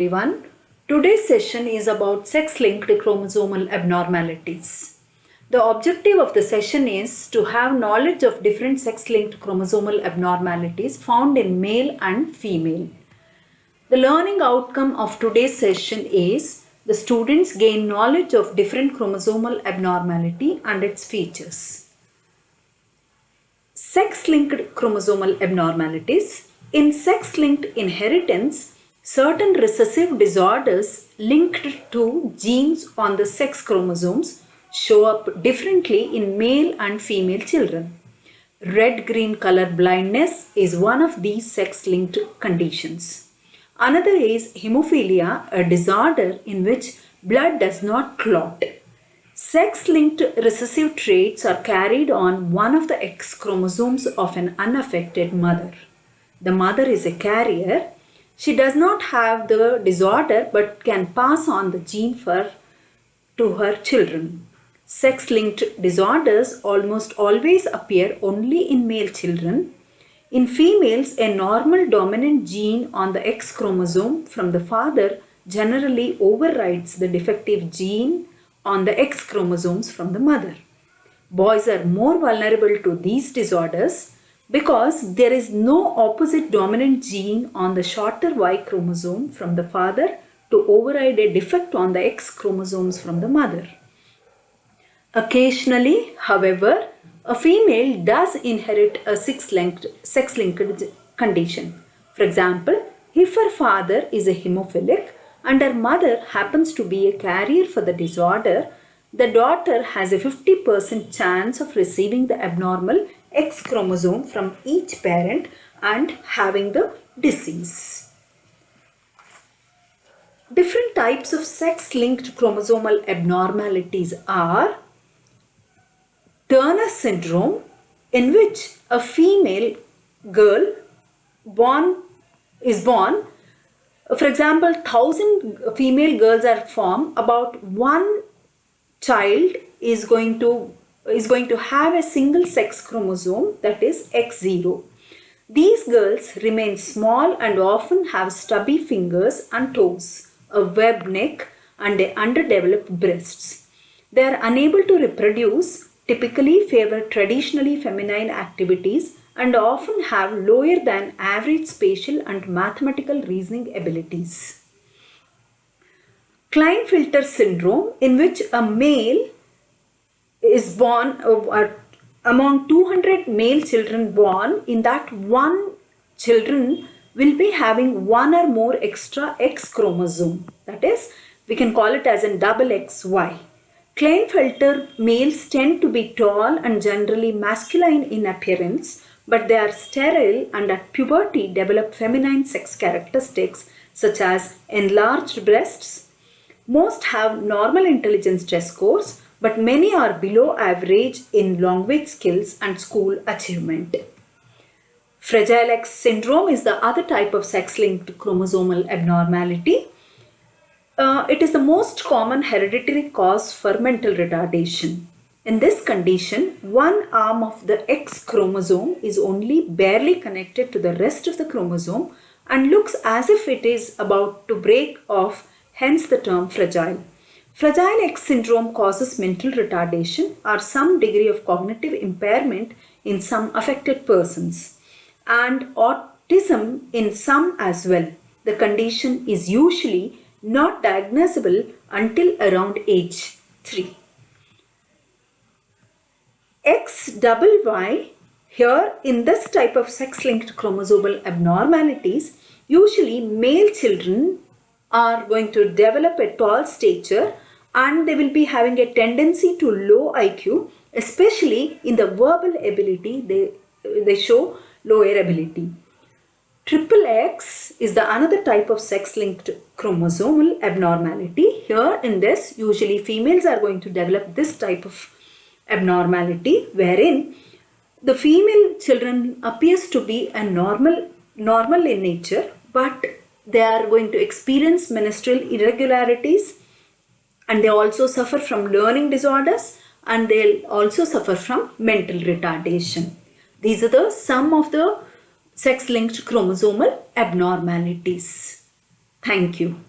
Everyone. Today's session is about sex-linked chromosomal abnormalities. The objective of the session is to have knowledge of different sex-linked chromosomal abnormalities found in male and female. The learning outcome of today's session is the students gain knowledge of different chromosomal abnormality and its features. Sex-linked chromosomal abnormalities. In sex-linked inheritance, certain recessive disorders linked to genes on the sex chromosomes show up differently in male and female children. Red-green color blindness is one of these sex-linked conditions. Another is hemophilia, a disorder in which blood does not clot. Sex-linked recessive traits are carried on one of the X chromosomes of an unaffected mother. The mother is a carrier. She does not have the disorder but can pass on the gene to her children. Sex-linked disorders almost always appear only in male children. In females, a normal dominant gene on the X chromosome from the father generally overrides the defective gene on the X chromosomes from the mother. Boys are more vulnerable to these disorders because there is no opposite dominant gene on the shorter Y chromosome from the father to override a defect on the X chromosomes from the mother. Occasionally, however, a female does inherit a sex-linked condition. For example, if her father is a hemophilic and her mother happens to be a carrier for the disorder, the daughter has a 50% chance of receiving the abnormal X chromosome from each parent and having the disease. Different types of sex-linked chromosomal abnormalities are Turner syndrome, in which a female girl is born. For example, 1,000 female girls are formed. About one child is going to have a single sex chromosome, that is X0. These girls remain small and often have stubby fingers and toes, a webbed neck and underdeveloped breasts. They are unable to reproduce, typically favor traditionally feminine activities, and often have lower than average spatial and mathematical reasoning abilities. Klinefelter syndrome, in which a male is born among 200 male children born, in that one children will be having one or more extra X chromosome. That is, we can call it as a double XY. Klinefelter males tend to be tall and generally masculine in appearance, but they are sterile and at puberty develop feminine sex characteristics such as enlarged breasts. Most have normal intelligence test scores, but many are below average in language skills and school achievement. Fragile X syndrome is the other type of sex-linked chromosomal abnormality. It is the most common hereditary cause for mental retardation. In this condition, one arm of the X chromosome is only barely connected to the rest of the chromosome and looks as if it is about to break off, hence the term fragile. Fragile X syndrome causes mental retardation or some degree of cognitive impairment in some affected persons, and autism in some as well. The condition is usually not diagnosable until around age 3. XYY, here in this type of sex-linked chromosomal abnormalities, usually male children are going to develop a tall stature and they will be having a tendency to low IQ, especially in the verbal ability. They show lower ability. XXX is the another type of sex-linked chromosomal abnormality. Here in this, usually females are going to develop this type of abnormality, wherein the female children appears to be a normal in nature, but they are going to experience menstrual irregularities, and they also suffer from learning disorders, and they'll also suffer from mental retardation. These are some of the sex-linked chromosomal abnormalities. Thank you.